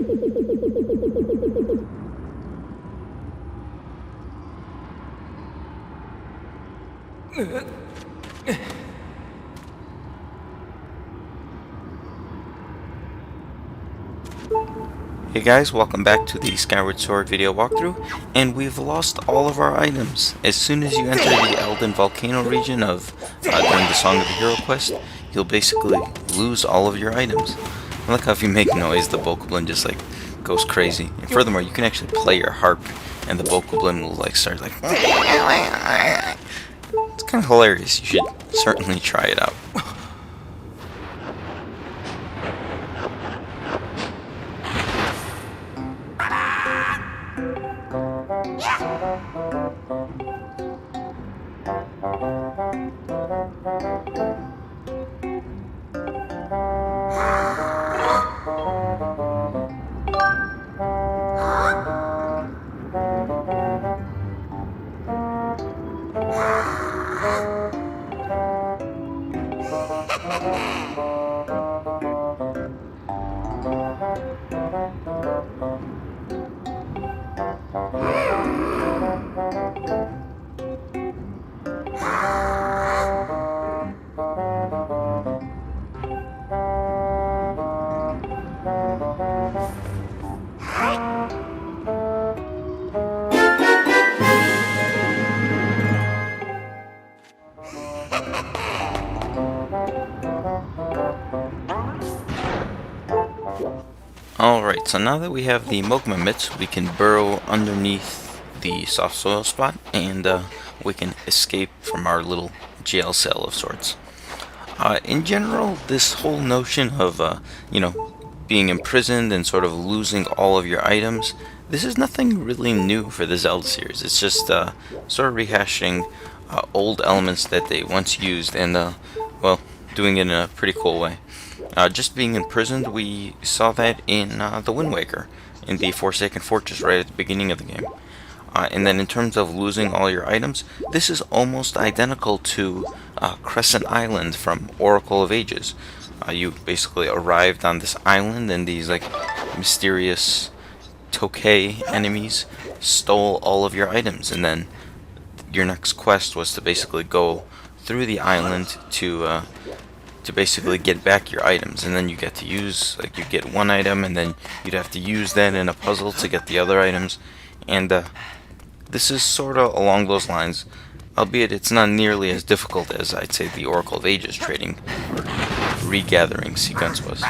Hey guys, welcome back to the Skyward Sword video walkthrough, and we've lost all of our items. As soon as you enter the Elden Volcano region during the Song of the Hero quest, you'll basically lose all of your items. I like how if you make noise, the Bokoblin just like goes crazy. And furthermore, you can actually play your harp, and the Bokoblin will like start like. It's kind of hilarious. You should certainly try it out. Alright, so now that we have the Mogma mitts, we can burrow underneath the soft soil spot, and we can escape from our little jail cell of sorts. In general, this whole notion of, being imprisoned and sort of losing all of your items, this is nothing really new for the Zelda series. It's just sort of rehashing old elements that they once used and, well, doing it in a pretty cool way. Just being imprisoned, we saw that in the Wind Waker, in the Forsaken Fortress right at the beginning of the game. And then in terms of losing all your items, this is almost identical to Crescent Island from Oracle of Ages. You basically arrived on this island and these like mysterious Tokay enemies stole all of your items, and then your next quest was to basically go through the island to basically get back your items, and then you get to use, like, you get one item and then you'd have to use that in a puzzle to get the other items, and this is sort of along those lines, albeit it's not nearly as difficult as I'd say the Oracle of Ages trading or regathering sequence was.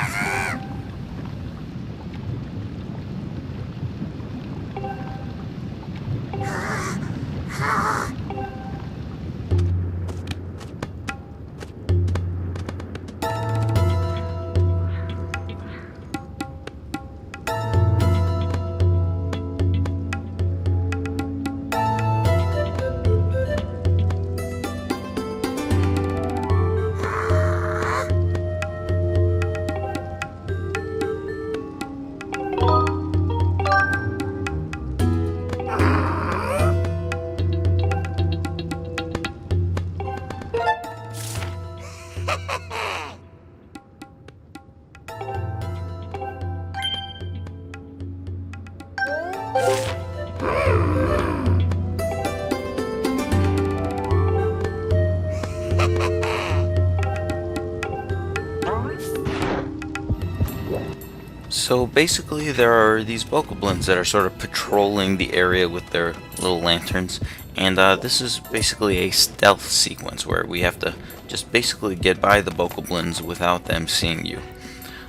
So basically there are these Bokoblins that are sort of patrolling the area with their little lanterns, and this is basically a stealth sequence where we have to just basically get by the Bokoblins without them seeing you.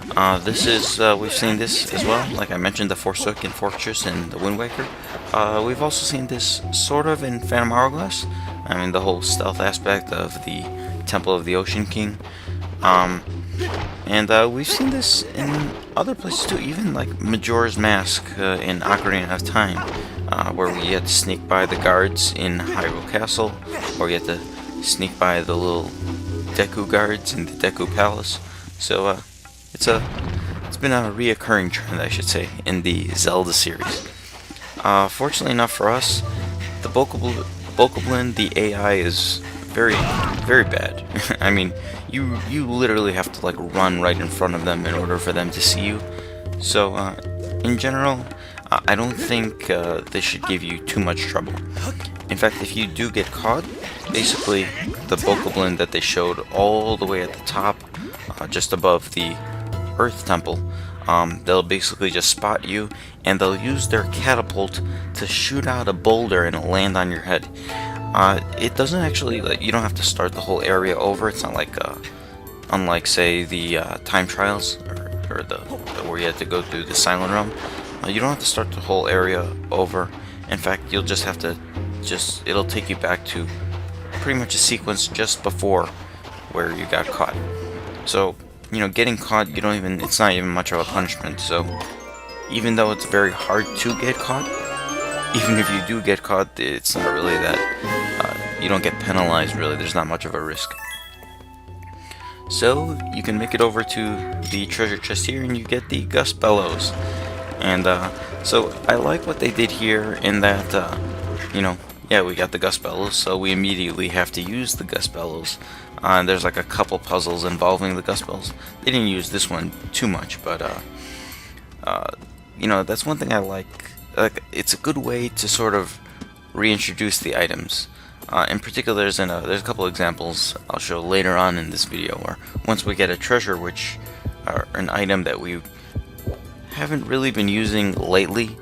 We've seen this as well, like I mentioned, the Forsaken Fortress and the Wind Waker. We've also seen this sort of in Phantom Hourglass. I mean, the whole stealth aspect of the Temple of the Ocean King. And we've seen this in other places too, even like Majora's Mask in Ocarina of Time, where we had to sneak by the guards in Hyrule Castle, or we had to sneak by the little Deku guards in the Deku Palace. So it's been a reoccurring trend, I should say, in the Zelda series. Fortunately enough for us, the Bokoblin, the AI is very, very bad. I mean, you literally have to like run right in front of them in order for them to see you. So in general, I don't think this should give you too much trouble. In fact, if you do get caught, basically the bokoblin that they showed all the way at the top, just above the Earth Temple, they'll basically just spot you, and they'll use their catapult to shoot out a boulder and land on your head. It doesn't actually, like, you don't have to start the whole area over. It's not like, unlike, say, the time trials, or the where you had to go through the Silent Realm. You don't have to start the whole area over. In fact, you'll just have to, it'll take you back to pretty much a sequence just before where you got caught. So, you know, getting caught, it's not even much of a punishment. So, even though it's very hard to get caught, even if you do get caught, it's not really that, you don't get penalized, really. There's not much of a risk. So, you can make it over to the treasure chest here, and you get the Gust Bellows. And, so, I like what they did here in that, you know, yeah, we got the Gust Bellows, so we immediately have to use the Gust Bellows. There's like a couple puzzles involving the Gust Bellows. They didn't use this one too much, but, you know, that's one thing I like. It's a good way to sort of reintroduce the items. In particular, there's a couple examples I'll show later on in this video, where once we get a treasure, which are an item that we haven't really been using lately,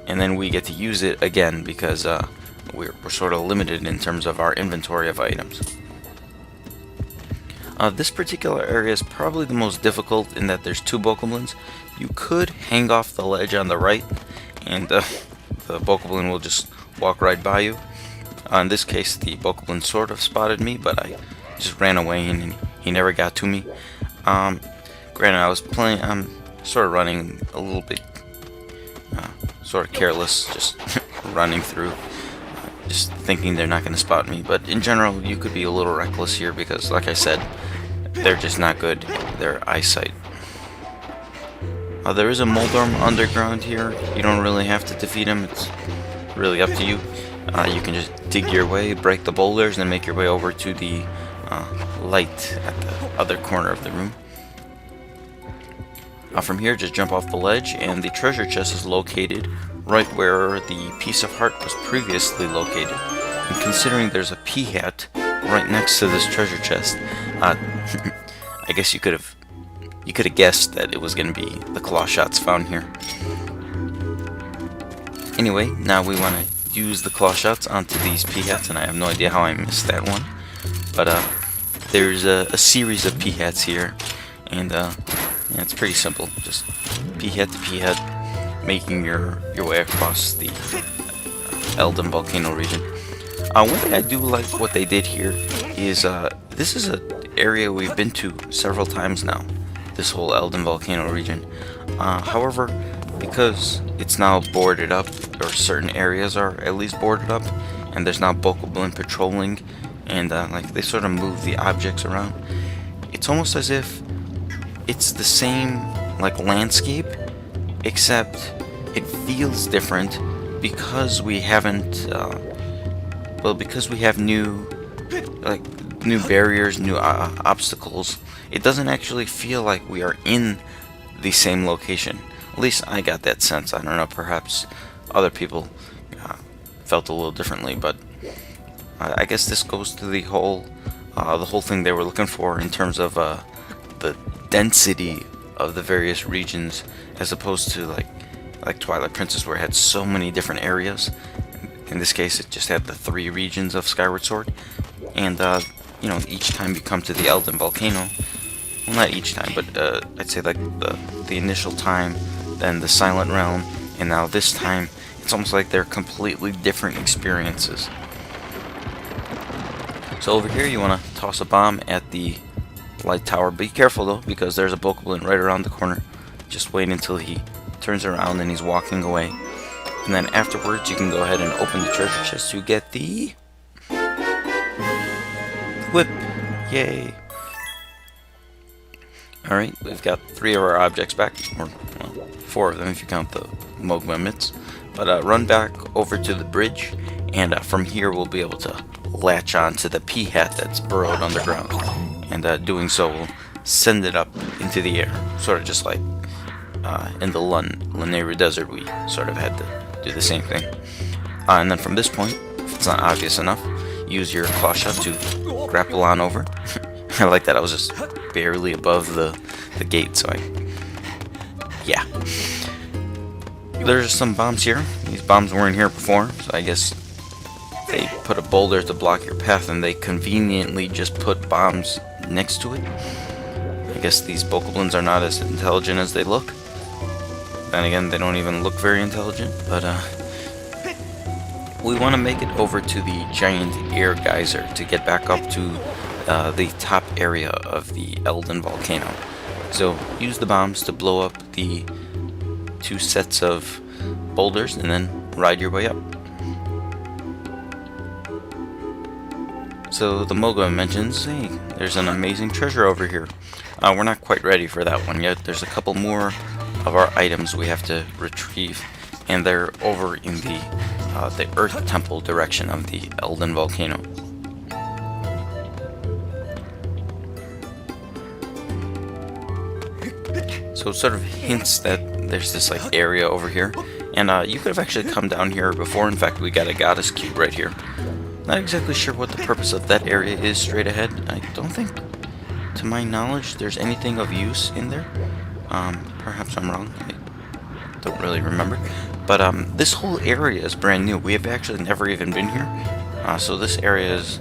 and then we get to use it again because we're sort of limited in terms of our inventory of items. This particular area is probably the most difficult in that there's two bokoblins. You could hang off the ledge on the right, and the bokoblin will just walk right by you. In this case, the bokoblin sort of spotted me, but I just ran away and he never got to me. Granted, I'm sort of running a little bit, sort of careless, just running through, just thinking they're not going to spot me. But in general, you could be a little reckless here because, like I said, they're just not good, their eyesight. There is a Moldorm underground here. You don't really have to defeat him, it's really up to you. You can just dig your way, break the boulders, and make your way over to the light at the other corner of the room. From here, just jump off the ledge, and the treasure chest is located right where the piece of heart was previously located. And considering there's a pea hat right next to this treasure chest, I guess you could have guessed that it was going to be the claw shots found here. Anyway, now we want to use the claw shots onto these pea hats, and I have no idea how I missed that one. But there's a series of pea hats here, and yeah, it's pretty simple. Just pea hat to pea hat, making your way across the Elden Volcano region. One thing I do like what they did here is this is an area we've been to several times now, this whole Elden Volcano region. However, because it's now boarded up, or certain areas are at least boarded up, and there's now bokoblin patrolling, and like they sort of move the objects around, it's almost as if it's the same like landscape, except it feels different because we haven't because we have new barriers, new obstacles. It doesn't actually feel like we are in the same location. At least I got that sense. I don't know, perhaps other people felt a little differently, but I guess this goes to the whole thing they were looking for in terms of the density of the various regions, as opposed to like Twilight Princess, where it had so many different areas. In this case, it just had the 3 regions of Skyward Sword, and you know, each time you come to the Elden Volcano, well, not each time, but I'd say like the initial time, then the Silent Realm, and now this time, it's almost like they're completely different experiences. So over here, you want to toss a bomb at the light tower. Be careful though, because there's a bokoblin right around the corner. Just wait until he turns around and he's walking away. And then afterwards, you can go ahead and open the treasure chest to get the whip. Yay! Alright, we've got 3 of our objects back, or well, 4 of them if you count the Mogma mitts. But run back over to the bridge, and from here we'll be able to latch on to the pea hat that's burrowed underground. And doing so will send it up into the air, sort of just like in the Lanayru Desert, we sort of had to do the same thing. And then from this point, if it's not obvious enough, use your claw shot to grapple on over. I like that I was just barely above the gate, so yeah. There's some bombs here. These bombs weren't here before, so I guess they put a boulder to block your path, and they conveniently just put bombs next to it. I guess these bokoblins are not as intelligent as they look. Then again, they don't even look very intelligent, but we want to make it over to the giant air geyser to get back up to the top area of the Elden volcano. So use the bombs to blow up the 2 sets of boulders and then ride your way up. So the Mogma mentions, hey, there's an amazing treasure over here. We're not quite ready for that one yet. There's a couple more of our items we have to retrieve, and they're over in the Earth Temple direction of the Elden volcano. So it sort of hints that there's this like area over here, and you could have actually come down here before. In fact, we got a goddess cube right here. Not exactly sure what the purpose of that area is straight ahead. I don't think, to my knowledge, there's anything of use in there. Perhaps I'm wrong. I don't really remember. But this whole area is brand new. We have actually never even been here. So this area is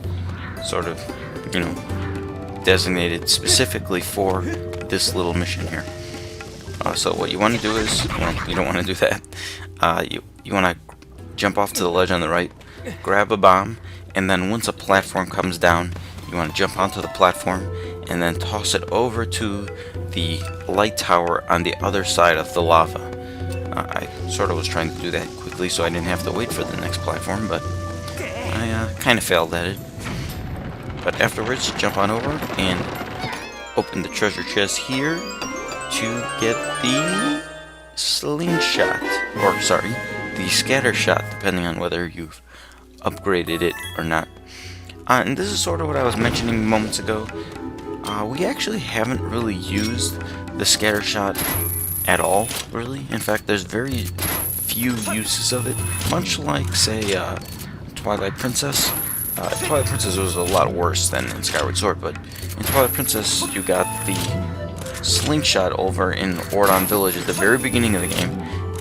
sort of, designated specifically for this little mission here. So what you want to do is, well, you don't want to do that. You want to jump off to the ledge on the right, grab a bomb, and then once a platform comes down, you want to jump onto the platform and then toss it over to the light tower on the other side of the lava. I sort of was trying to do that quickly so I didn't have to wait for the next platform, but I kind of failed at it. But afterwards, jump on over and open the treasure chest here to get the slingshot, or sorry, the scatter shot, depending on whether you've upgraded it or not. And this is sort of what I was mentioning moments ago. We actually haven't really used the scatter shot at all, really. In fact, there's very few uses of it, much like, say, Twilight Princess. Twilight Princess was a lot worse than in Skyward Sword, but in Twilight Princess you got the slingshot over in Ordon Village at the very beginning of the game,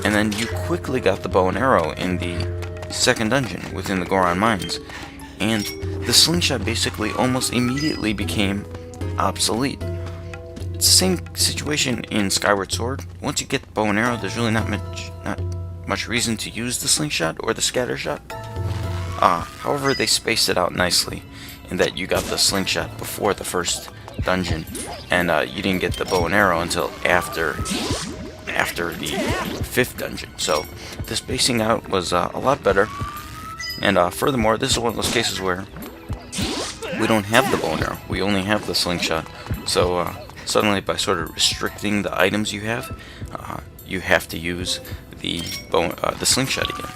and then you quickly got the bow and arrow in the second dungeon within the Goron Mines, and the slingshot basically almost immediately became obsolete. It's the same situation in Skyward Sword. Once you get the bow and arrow, there's really not much reason to use the slingshot or the scatter shot. However, they spaced it out nicely in that you got the slingshot before the first dungeon, and you didn't get the bow and arrow until after the 5th dungeon. So the spacing out was a lot better, and furthermore, this is one of those cases where we don't have the bow and arrow, we only have the slingshot. So suddenly, by sort of restricting the items you have to use the slingshot again.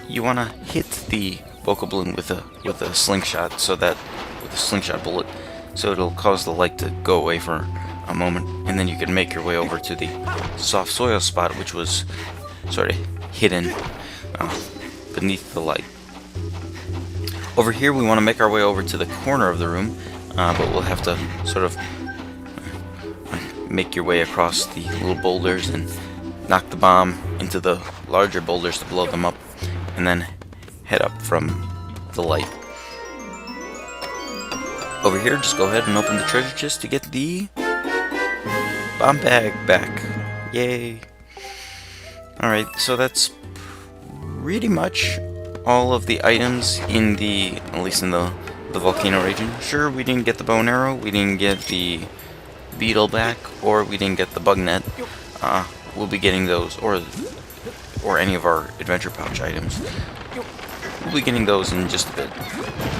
You want to hit the bokoblin with a slingshot, so that with a slingshot bullet, so it'll cause the light to go away for a moment, and then you can make your way over to the soft soil spot, which was sort of hidden beneath the light. Over here, we want to make our way over to the corner of the room, but we'll have to sort of make your way across the little boulders and knock the bomb into the larger boulders to blow them up, and then head up from the light. Over here, just go ahead and open the treasure chest to get the bomb bag back. Yay! Alright, so that's pretty much all of the items in at least in the volcano region. Sure, we didn't get the bow and arrow, we didn't get the beetle back, or we didn't get the bug net. We'll be getting those, or any of our adventure pouch items. We'll be getting those in just a bit.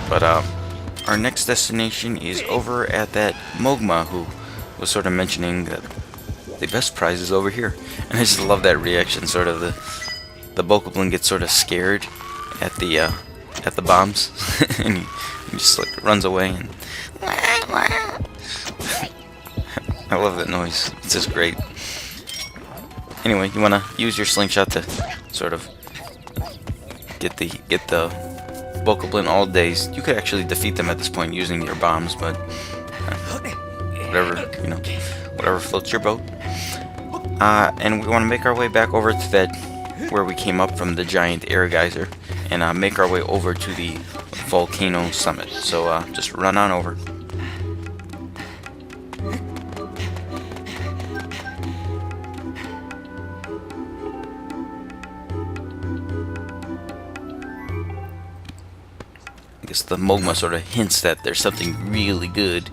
But our next destination is over at that Mogma who was sort of mentioning that the best prize is over here. And I just love that reaction, sort of the bokoblin gets sort of scared at the bombs and he just like runs away, and I love that noise. It's just great. Anyway, you want to use your slingshot to sort of get the bokoblin all days. You could actually defeat them at this point using your bombs, but whatever, whatever floats your boat. And we want to make our way back over to that where we came up from the giant air geyser, and make our way over to the volcano summit. So just run on over. I guess the Mogma sort of hints that there's something really good.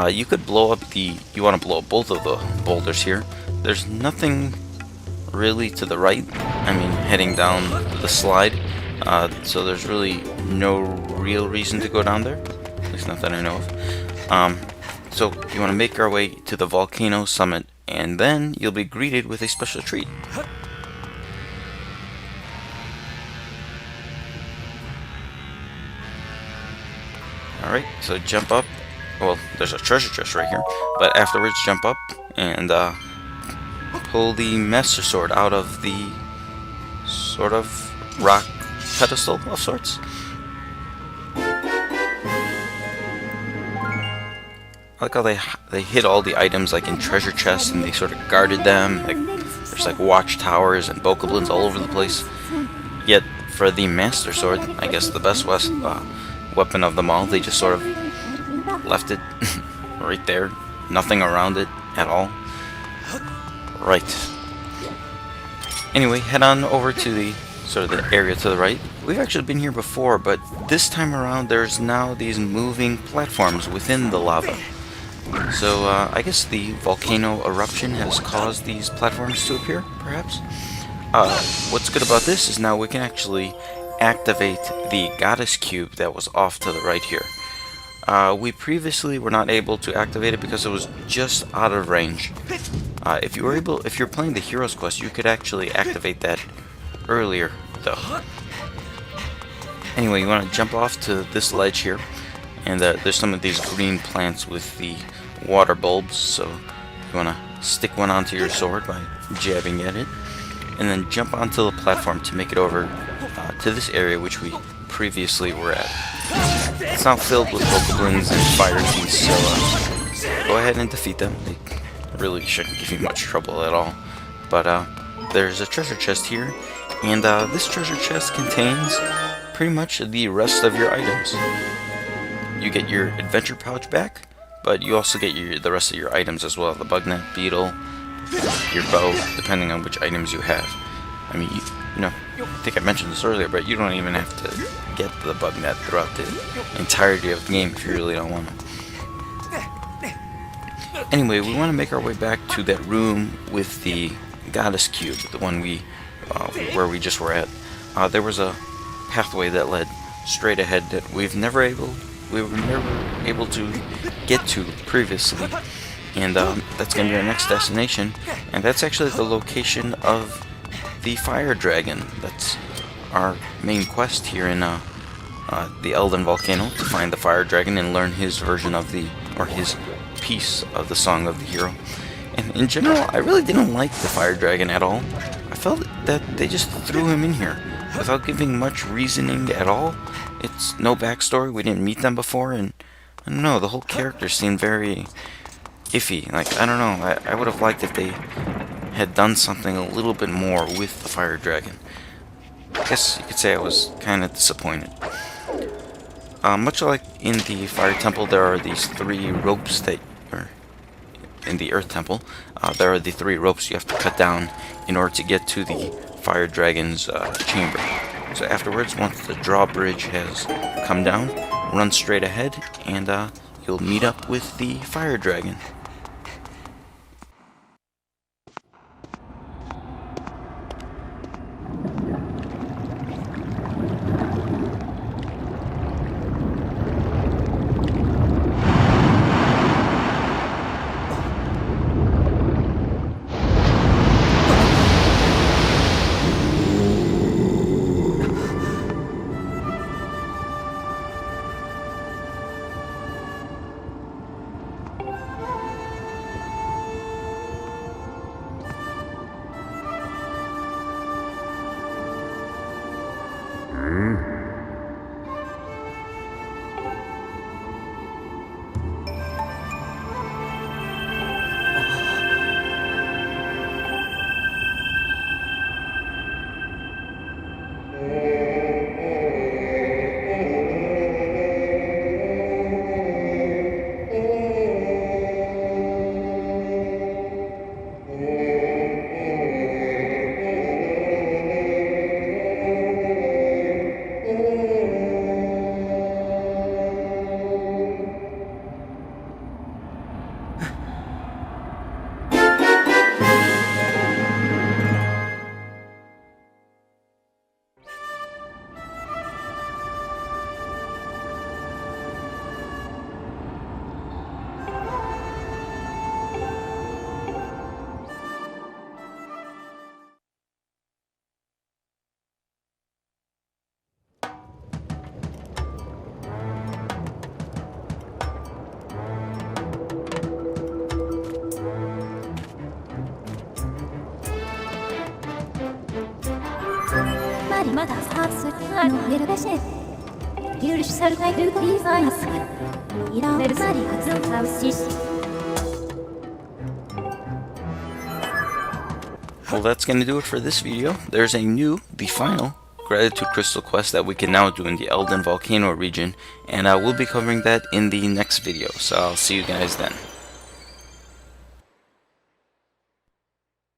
You could blow up you want to blow up both of the boulders here. There's nothing really to the right. I mean, heading down the slide. So there's really no real reason to go down there. At least not that I know of. So you want to make our way to the volcano summit, and then you'll be greeted with a special treat. Alright, so jump up. Well, there's a treasure chest right here. But afterwards, jump up and pull the Master Sword out of the sort of rock pedestal of sorts. I like how they hid all the items like in treasure chests, and they sort of guarded them. Like, there's like watchtowers and bokoblins all over the place. Yet for the Master Sword, I guess the best weapon of them all, they just sort of left it right there. Nothing around it at all. Right. Anyway, head on over to the sort of the area to the right. We've actually been here before, but this time around there's now these moving platforms within the lava. So I guess the volcano eruption has caused these platforms to appear, perhaps? What's good about this is now we can actually activate the goddess cube that was off to the right here. We previously were not able to activate it because it was just out of range. If you're playing the Hero's Quest, you could actually activate that earlier, though. Anyway, you want to jump off to this ledge here, and there's some of these green plants with the water bulbs, so you want to stick one onto your sword by jabbing at it, and then jump onto the platform to make it over to this area which we previously were at. It's now filled with bokoblins and fire beasts, so go ahead and defeat them. They really shouldn't give you much trouble at all. But there's a treasure chest here, and this treasure chest contains pretty much the rest of your items. You get your adventure pouch back, but you also get the rest of your items as well. The bugnet beetle, your bow, depending on which items you have. I mean, I think I mentioned this earlier, but you don't even have to get the bugnet throughout the entirety of the game if you really don't want to. Anyway, we want to make our way back to that room with the goddess cube, the one where we just were at. There was a pathway that led straight ahead that we were never able to get to previously, and that's going to be our next destination, and that's actually the location of the fire dragon. That's our main quest here in the Elden Volcano, to find the fire dragon and learn his version of his piece of the Song of the Hero. And in general, I really didn't like the fire dragon at all. I felt that they just threw him in here without giving much reasoning at all. It's no backstory, we didn't meet them before, and I don't know, the whole character seemed very iffy. Like, I don't know, I would have liked if they had done something a little bit more with the fire dragon. I guess you could say I was kind of disappointed. Much like in the fire temple, there are these 3 ropes in the earth temple, there are the 3 ropes you have to cut down in order to get to the fire dragon's chamber. So afterwards, once the drawbridge has come down, run straight ahead, and you'll meet up with the fire dragon. Well, that's going to do it for this video. There's the final Gratitude Crystal quest that we can now do in the Elden Volcano region, and I will be covering that in the next video, so I'll see you guys then.